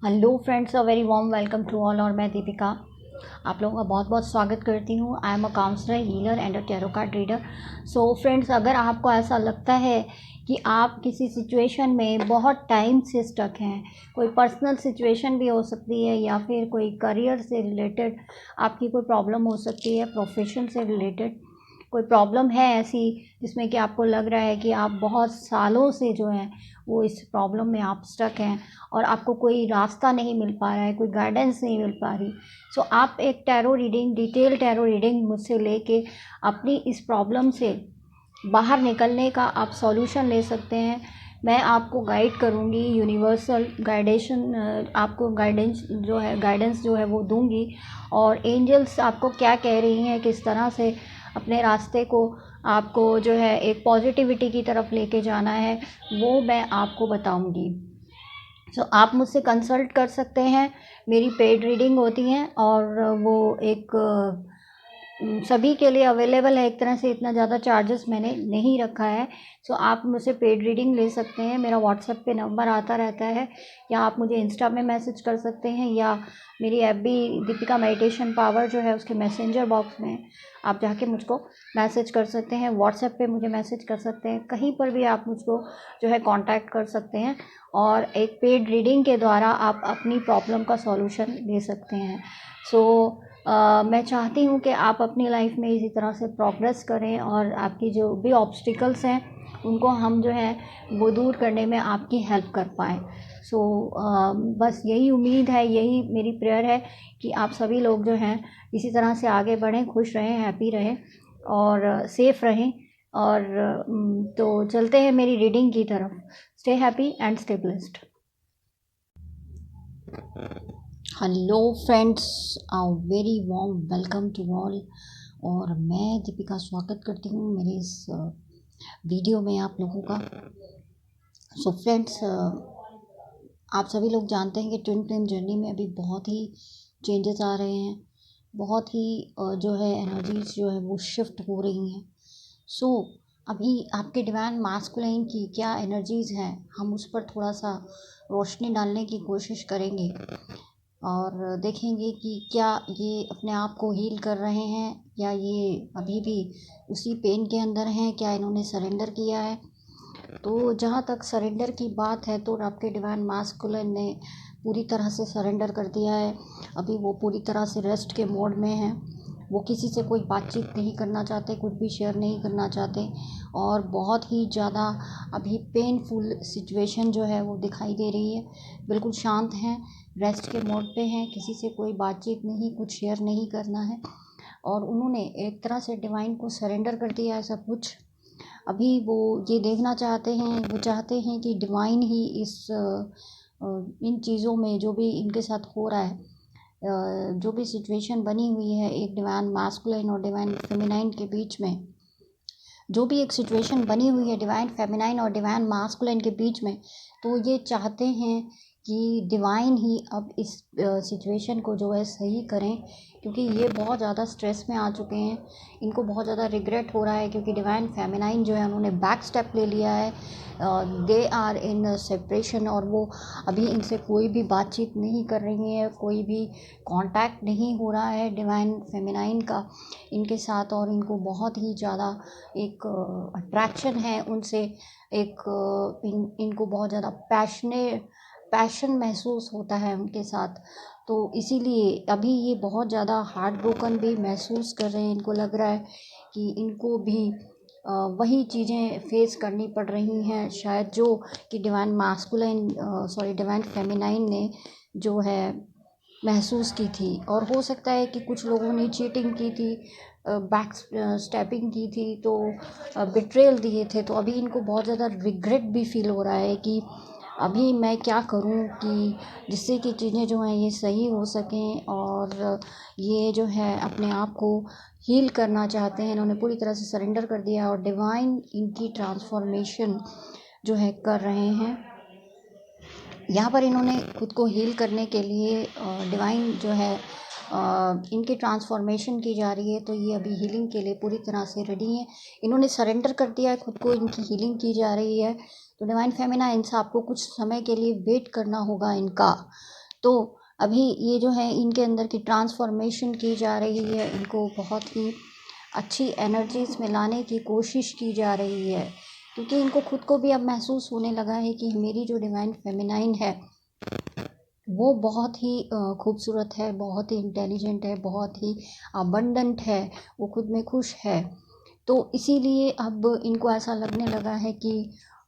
Hello friends, a very warm welcome to all. और मैं दीपिका आप लोगों का बहुत बहुत स्वागत करती हूँ। I am a counsellor, healer and a tarot card reader. So friends, अगर आपको ऐसा लगता है कि आप किसी सिचुएशन में बहुत टाइम से स्टक हैं, कोई पर्सनल सिचुएशन भी हो सकती है या फिर कोई करियर से रिलेटेड आपकी कोई प्रॉब्लम हो सकती है, प्रोफेशन से रिलेटेड कोई प्रॉब्लम है ऐसी जिसमें कि आपको लग रहा है कि आप बहुत सालों से जो है वो इस प्रॉब्लम में आप स्टक हैं और आपको कोई रास्ता नहीं मिल पा रहा है, कोई गाइडेंस नहीं मिल पा रही। सो आप एक tarot reading, detail tarot reading मुझसे लेके अपनी इस प्रॉब्लम से बाहर निकलने का आप सॉल्यूशन ले सकते हैं। मैं आपको गाइड करूँगी, यूनिवर्सल गाइडेशन आपको गाइडेंस जो है वो दूँगी। और एंजल्स आपको क्या कह रही हैं, किस तरह से अपने रास्ते को आपको जो है एक पॉजिटिविटी की तरफ लेके जाना है, वो मैं आपको बताऊंगी। सो आप मुझसे कंसल्ट कर सकते हैं। मेरी पेड रीडिंग होती हैं और वो एक सभी के लिए अवेलेबल है। एक तरह से इतना ज़्यादा चार्जेस मैंने नहीं रखा है। सो आप मुझसे पेड रीडिंग ले सकते हैं। मेरा व्हाट्सएप पे नंबर आता रहता है, या आप मुझे इंस्टा में मैसेज कर सकते हैं, या मेरी FB दीपिका मेडिटेशन पावर जो है उसके मैसेंजर बॉक्स में आप जाके मुझको मैसेज कर सकते हैं। व्हाट्सएप पे मुझे मैसेज कर सकते हैं, कहीं पर भी आप मुझको जो है कांटेक्ट कर सकते हैं और एक पेड रीडिंग के द्वारा आप अपनी प्रॉब्लम का सॉल्यूशन ले सकते हैं। सो मैं चाहती हूँ कि आप अपनी लाइफ में इसी तरह से प्रोग्रेस करें और आपकी जो भी ऑब्स्टिकल्स हैं उनको हम जो है वो दूर करने में आपकी हेल्प कर पाएँ। सो बस यही उम्मीद है, यही मेरी प्रेयर है कि आप सभी लोग जो हैं इसी तरह से आगे बढ़ें, खुश रहें, हैप्पी रहें और सेफ़ रहें। और तो चलते हैं मेरी रीडिंग की तरफ। Stay happy and stay blessed. Hello friends, a very warm welcome to all. और मैं दीपिका स्वागत करती हूँ मेरे इस वीडियो में आप लोगों का। सो फ्रेंड्स, आप सभी लोग जानते हैं कि ट्विन फ्लेम जर्नी में अभी बहुत ही चेंजेस आ रहे हैं, बहुत ही जो है एनर्जीज जो है वो शिफ्ट हो रही हैं। सो अभी आपके डिवाइन मास्कुलाइन की क्या एनर्जीज़ हैं, हम उस पर थोड़ा सा रोशनी डालने की कोशिश करेंगे और देखेंगे कि क्या ये अपने आप को हील कर रहे हैं या ये अभी भी उसी पेन के अंदर हैं, क्या इन्होंने सरेंडर किया है। तो जहाँ तक सरेंडर की बात है तो आपके डिवाइन मास्कुलिन ने पूरी तरह से सरेंडर कर दिया है। अभी वो पूरी तरह से रेस्ट के मोड में हैं। वो किसी से कोई बातचीत नहीं करना चाहते, कुछ भी शेयर नहीं करना चाहते और बहुत ही ज़्यादा अभी पेनफुल सिचुएशन जो है वो दिखाई दे रही है। बिल्कुल शांत हैं, रेस्ट के मोड पे हैं, किसी से कोई बातचीत नहीं, कुछ शेयर नहीं करना है और उन्होंने एक तरह से डिवाइन को सरेंडर कर दिया है सब कुछ। अभी वो ये देखना चाहते हैं, वो चाहते हैं कि डिवाइन ही इन चीज़ों में जो भी इनके साथ हो रहा है, जो भी सिचुएशन बनी हुई है एक डिवाइन मास्कुलाइन और डिवाइन फेमिनाइन के बीच में, जो भी एक सिचुएशन बनी हुई है डिवाइन फेमिनाइन और डिवाइन मास्कुलाइन के बीच में, तो ये चाहते हैं कि डिवाइन ही अब इस सिचुएशन को जो है सही करें, क्योंकि ये बहुत ज़्यादा स्ट्रेस में आ चुके हैं। इनको बहुत ज़्यादा रिग्रेट हो रहा है क्योंकि डिवाइन फेमिनाइन जो है उन्होंने बैक स्टेप ले लिया है। दे आर इन सेपरेशन और वो अभी इनसे कोई भी बातचीत नहीं कर रही है, कोई भी कांटेक्ट नहीं हो रहा है डिवाइन फेमिनाइन का इनके साथ। और इनको बहुत ही ज़्यादा एक अट्रैक्शन है उनसे, एक इनको बहुत ज़्यादा पैशन महसूस होता है उनके साथ। तो इसीलिए अभी ये बहुत ज़्यादा हार्ट ब्रोकन भी महसूस कर रहे हैं। इनको लग रहा है कि इनको भी वही चीज़ें फेस करनी पड़ रही हैं शायद जो कि डिवाइन मास्कुलाइन डिवाइन फेमिनाइन ने जो है महसूस की थी। और हो सकता है कि कुछ लोगों ने चीटिंग की थी, बैक स्टेपिंग की थी, तो बिट्रेयल दिए थे। तो अभी इनको बहुत ज़्यादा रिग्रेट भी फील हो रहा है कि अभी मैं क्या करूं कि जिससे कि चीज़ें जो हैं ये सही हो सकें। और ये जो है अपने आप को हील करना चाहते हैं। इन्होंने पूरी तरह से सरेंडर कर दिया और डिवाइन इनकी ट्रांसफॉर्मेशन जो है कर रहे हैं। यहाँ पर इन्होंने खुद को हील करने के लिए डिवाइन जो है इनकी ट्रांसफॉर्मेशन की जा रही है। तो ये अभी हीलिंग के लिए पूरी तरह से रेडी हैं। इन्होंने सरेंडर कर दिया है खुद को, इनकी हीलिंग की जा रही है। तो डिवाइन फेमिनाइन से आपको कुछ समय के लिए वेट करना होगा इनका, तो अभी ये जो है इनके अंदर की ट्रांसफॉर्मेशन की जा रही है, इनको बहुत ही अच्छी एनर्जीज में लाने की कोशिश की जा रही है, क्योंकि इनको खुद को भी अब महसूस होने लगा है कि मेरी जो डिवाइन फेमिनाइन है वो बहुत ही खूबसूरत है, बहुत ही इंटेलिजेंट है, बहुत ही अबंडेंट है, वो खुद में खुश है। तो इसीलिए अब इनको ऐसा लगने लगा है कि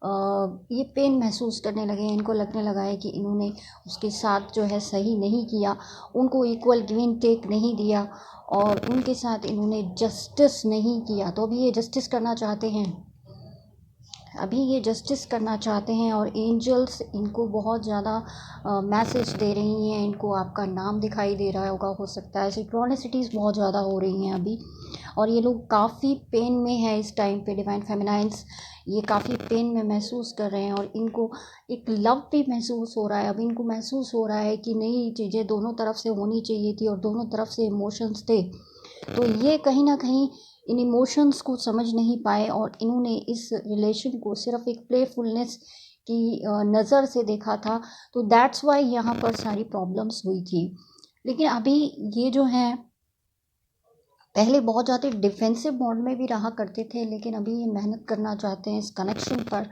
ये पेन महसूस करने लगे हैं, इनको लगने लगा है कि इन्होंने उसके साथ जो है सही नहीं किया, उनको इक्वल गिव एंड टेक नहीं दिया और उनके साथ इन्होंने जस्टिस नहीं किया। तो अभी ये जस्टिस करना चाहते हैं, अभी ये जस्टिस करना चाहते हैं और एंजल्स इनको बहुत ज़्यादा मैसेज दे रही हैं। इनको आपका नाम दिखाई दे रहा होगा, हो सकता है सिंक्रोनिसिटीज़ बहुत ज़्यादा हो रही हैं अभी, और ये लोग काफ़ी पेन में है इस टाइम पे। डिवाइन फेमिनाइंस ये काफ़ी पेन में महसूस कर रहे हैं और इनको एक लव भी महसूस हो रहा है। अभी इनको महसूस हो रहा है कि नई चीज़ें दोनों तरफ से होनी चाहिए थी और दोनों तरफ से इमोशंस थे, तो ये कहीं ना कहीं इन इमोशंस को समझ नहीं पाए और इन्होंने इस रिलेशन को सिर्फ एक प्लेफुलनेस की नज़र से देखा था। तो दैट्स वाई यहाँ पर सारी प्रॉब्लम्स हुई थी। लेकिन अभी ये जो है पहले बहुत ज़्यादा डिफेंसिव मोड में भी रहा करते थे, लेकिन अभी ये मेहनत करना चाहते हैं इस कनेक्शन पर,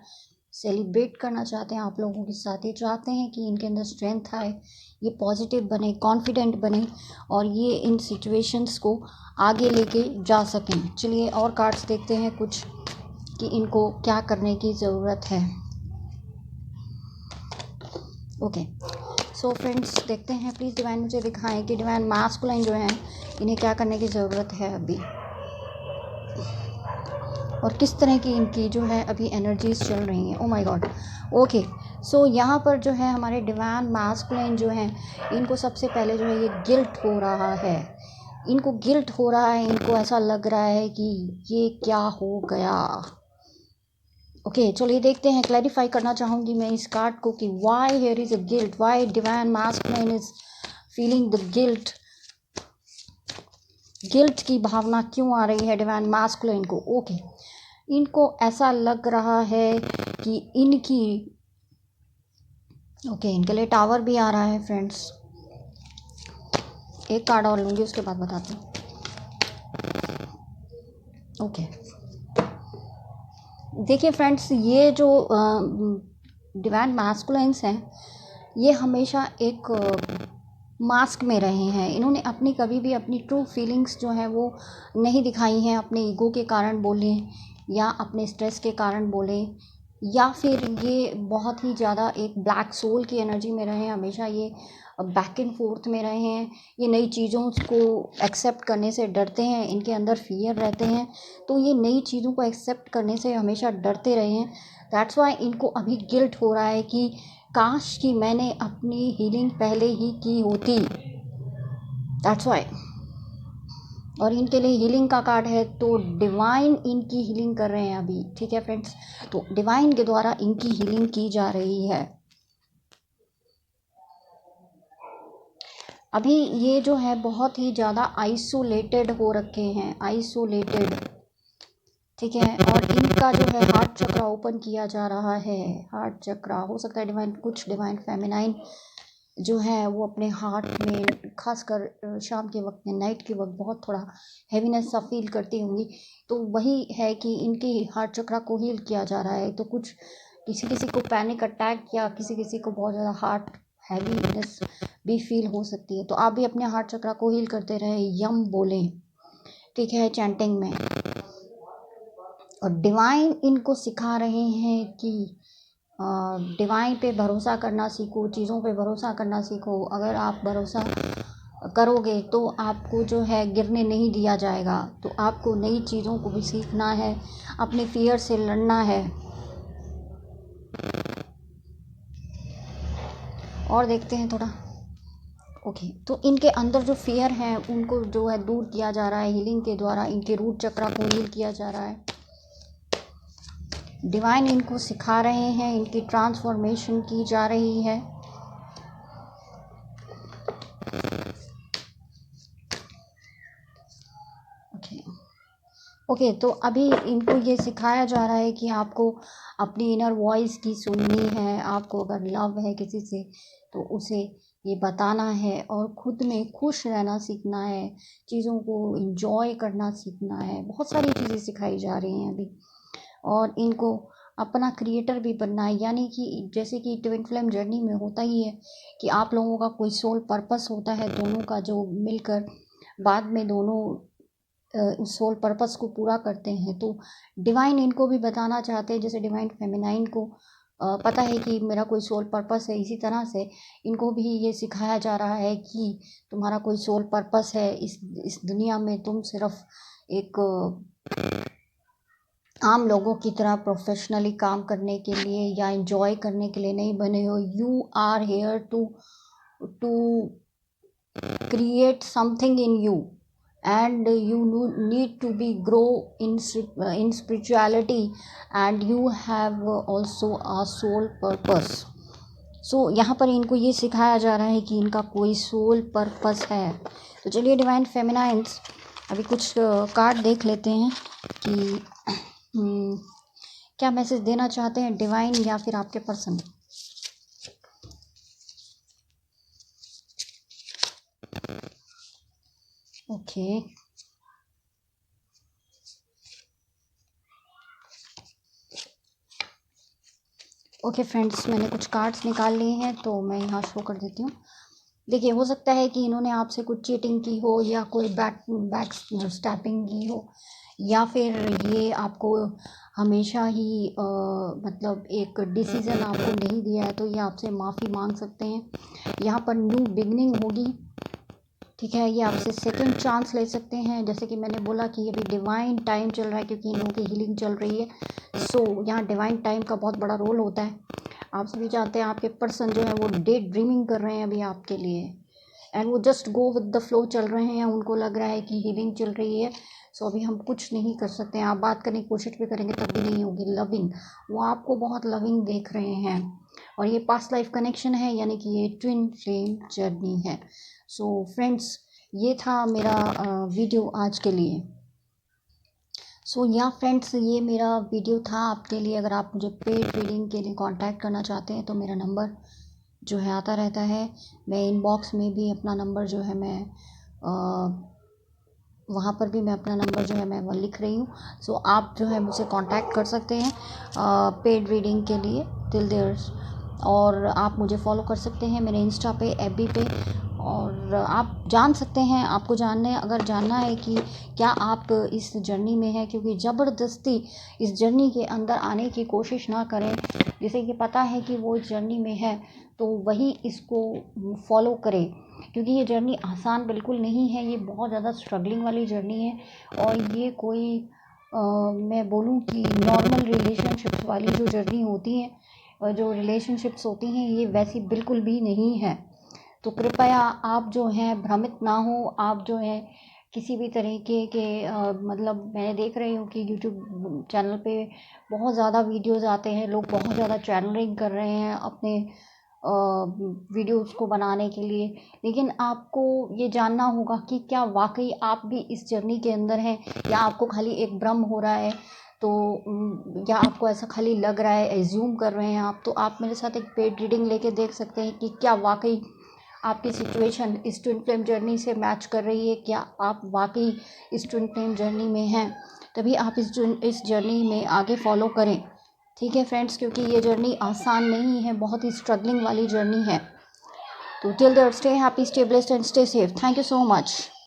सेलिब्रेट करना चाहते हैं आप लोगों के साथ। ये चाहते हैं कि इनके अंदर स्ट्रेंथ आए, ये पॉजिटिव बने, कॉन्फिडेंट बने और ये इन सिचुएशंस को आगे लेके जा सकें। चलिए और कार्ड्स देखते हैं कुछ कि इनको क्या करने की ज़रूरत है। ओके सो फ्रेंड्स, देखते हैं प्लीज़ डिवाइन मुझे दिखाएं कि डिवाइन मास्कुलाइन जो है इन्हें क्या करने की ज़रूरत है अभी, और किस तरह की इनकी जो है अभी एनर्जीज चल रही हैं। Oh my God. Okay so यहाँ पर जो है हमारे डिवाइन मास्कुलाइन जो हैं, इनको सबसे पहले जो है ये गिल्ट हो रहा है, इनको गिल्ट हो रहा है, इनको ऐसा लग रहा है कि ये क्या हो गया। ओके चलिए देखते हैं, क्लैरिफाई करना चाहूँगी मैं इस कार्ड को कि why here is a guilt, why divine masculine is feeling the guilt. Guilt की भावना क्यों आ रही है डिवाइन मास्कुलाइन को। ओके इनको ऐसा लग रहा है कि इनकी इनके लिए टावर भी आ रहा है फ्रेंड्स। एक कार्ड और लूँगी उसके बाद बताती हूँ। ओके देखिए फ्रेंड्स, ये जो डिवाइन मास्कुलाइंस हैं ये हमेशा एक मास्क में रहे हैं। इन्होंने अपनी कभी भी अपनी ट्रू फीलिंग्स जो हैं वो नहीं दिखाई हैं, अपने ईगो के कारण बोलें या अपने स्ट्रेस के कारण बोलें, या फिर ये बहुत ही ज़्यादा एक ब्लैक सोल की एनर्जी में रहे हैं। हमेशा ये बैक एंड फोर्थ में रहे हैं, ये नई चीज़ों को एक्सेप्ट करने से डरते हैं, इनके अंदर फियर रहते हैं, तो ये नई चीज़ों को एक्सेप्ट करने से हमेशा डरते रहे हैं। दैट्स वाई इनको अभी गिल्ट हो रहा है कि काश कि मैंने अपनी हीलिंग पहले ही की होती। That's why. और इनके लिए हीलिंग का कार्ड है, तो डिवाइन इनकी हीलिंग कर रहे हैं अभी। ठीक है फ्रेंड्स, तो डिवाइन के द्वारा इनकी हीलिंग की जा रही है। अभी ये जो है बहुत ही ज़्यादा आइसोलेटेड हो रखे हैं, आइसोलेटेड। ठीक है, और इनका जो है हार्ट चक्र ओपन किया जा रहा है। हार्ट चक्र हो सकता है डिवाइन, कुछ डिवाइन फेमिनाइन जो है वो अपने हार्ट में खासकर शाम के वक्त में, नाइट के वक्त बहुत थोड़ा हैवीनेस सा फील करती होंगी, तो वही है कि इनके हार्ट चक्र को हील किया जा रहा है। तो कुछ किसी किसी को पैनिक अटैक या किसी किसी को बहुत ज़्यादा हार्ट हैवीनेस भी फील हो सकती है, तो आप भी अपने हार्ट चक्र को हील करते रहें, यम बोलें। ठीक है, चैंटिंग में। और डिवाइन इनको सिखा रहे हैं कि डिवाइन पे भरोसा करना सीखो, चीज़ों पे भरोसा करना सीखो। अगर आप भरोसा करोगे तो आपको जो है गिरने नहीं दिया जाएगा। तो आपको नई चीज़ों को भी सीखना है, अपने फियर से लड़ना है। और देखते हैं थोड़ा। ओके तो इनके अंदर जो फियर हैं उनको जो है दूर किया जा रहा है हीलिंग के द्वारा, इनके रूट चक्र को हील किया जा रहा है। डिवाइन इनको सिखा रहे हैं, इनकी ट्रांसफॉर्मेशन की जा रही है। ओके तो अभी इनको ये सिखाया जा रहा है कि आपको अपनी इनर वॉइस की सुननी है। आपको अगर लव है किसी से तो उसे ये बताना है और खुद में खुश रहना सीखना है, चीज़ों को एंजॉय करना सीखना है। बहुत सारी चीज़ें सिखाई जा रही हैं अभी, और इनको अपना क्रिएटर भी बनना है। यानी कि जैसे कि ट्विन फ्लेम जर्नी में होता ही है कि आप लोगों का कोई सोल पर्पस होता है, दोनों का, जो मिलकर बाद में दोनों उस सोल पर्पस को पूरा करते हैं। तो डिवाइन इनको भी बताना चाहते हैं, जैसे डिवाइन फेमिनाइन को पता है कि मेरा कोई सोल पर्पस है, इसी तरह से इनको भी ये सिखाया जा रहा है कि तुम्हारा कोई सोल पर्पस है इस दुनिया में। तुम सिर्फ एक आम लोगों की तरह प्रोफेशनली काम करने के लिए या एंजॉय करने के लिए नहीं बने हो। You are here to create something in you, and you need to be grow in spirituality, and you have also a soul purpose. सो यहाँ पर इनको ये सिखाया जा रहा है कि इनका कोई सोल पर्पस है। तो चलिए डिवाइन फेमिनाइंस अभी कुछ कार्ड देख लेते हैं कि क्या मैसेज देना चाहते हैं डिवाइन या फिर आपके पर्सन। ओके, ओके फ्रेंड्स, मैंने कुछ कार्ड्स निकाल लिए हैं तो मैं यहाँ शो कर देती हूँ। देखिए, हो सकता है कि इन्होंने आपसे कुछ चीटिंग की हो, या कोई बैक स्टैपिंग की हो, या फिर ये आपको हमेशा ही मतलब एक डिसीज़न आपको नहीं दिया है, तो ये आपसे माफ़ी मांग सकते हैं। यहाँ पर न्यू बिगनिंग होगी, ठीक है। ये आपसे सेकंड चांस ले सकते हैं, जैसे कि मैंने बोला कि अभी डिवाइन टाइम चल रहा है क्योंकि इन लोगों की हीलिंग चल रही है। सो यहाँ डिवाइन टाइम का बहुत बड़ा रोल होता है। आप सभी जानते हैं आपके पर्सन जो है वो डे ड्रीमिंग कर रहे हैं अभी आपके लिए, एंड वो just go with the flow चल रहे हैं। उनको लग रहा है कि हीलिंग चल रही है, सो अभी हम कुछ नहीं कर सकते हैं। आप बात करने की कोशिश भी करेंगे तब भी नहीं होगी। लविंग, वो आपको बहुत लविंग देख रहे हैं, और ये पास्ट लाइफ कनेक्शन है, यानी कि ये ट्विन फ्लेम जर्नी है। सो फ्रेंड्स, ये था मेरा वीडियो आज के लिए। सो या फ्रेंड्स, ये मेरा वीडियो था आपके लिए। अगर आप मुझे पेड रीडिंग के लिए कांटेक्ट करना चाहते हैं तो मेरा नंबर जो है आता रहता है। मैं इनबॉक्स में भी अपना नंबर जो है मैं वहाँ पर भी मैं अपना नंबर जो है मैं वो लिख रही हूँ। सो आप जो है मुझसे कांटेक्ट कर सकते हैं पेड रीडिंग के लिए टिल देयर्स, और आप मुझे फॉलो कर सकते हैं मेरे इंस्टा पे, एफबी पे, और आप जान सकते हैं। आपको अगर जानना है कि क्या आप इस जर्नी में हैं, क्योंकि ज़बरदस्ती इस जर्नी के अंदर आने की कोशिश ना करें। जैसे कि पता है कि वो इस जर्नी में है तो वही इसको फॉलो करें, क्योंकि ये जर्नी आसान बिल्कुल नहीं है। ये बहुत ज़्यादा स्ट्रगलिंग वाली जर्नी है, और ये कोई मैं बोलूँ कि नॉर्मल रिलेशनशिप्स वाली जो जर्नी होती हैं, जो रिलेशनशिप्स होती हैं, ये वैसी बिल्कुल भी नहीं है। तो कृपया आप जो हैं भ्रमित ना हो। आप जो है किसी भी तरीके के मतलब मैं देख रही हूँ कि यूट्यूब चैनल पे बहुत ज़्यादा वीडियोज़ आते हैं, लोग बहुत ज़्यादा चैनलिंग कर रहे हैं अपने वीडियोज़ को बनाने के लिए, लेकिन आपको ये जानना होगा कि क्या वाकई आप भी इस जर्नी के अंदर हैं, या आपको खाली एक भ्रम हो रहा है, तो या आपको ऐसा खाली लग रहा है, एज्यूम कर रहे हैं आप। तो आप मेरे साथ एक पेड रीडिंग लेके देख सकते हैं कि क्या वाकई आपकी सिचुएशन इस ट्विन फ्लेम जर्नी से मैच कर रही है, क्या आप वाकई इस ट्विन फ्लेम जर्नी में हैं। तभी आप इस जर्नी में आगे फॉलो करें, ठीक है फ्रेंड्स, क्योंकि ये जर्नी आसान नहीं है, बहुत ही स्ट्रगलिंग वाली जर्नी है। तो till there, stay happy, stay blessed and stay safe. Thank you so much.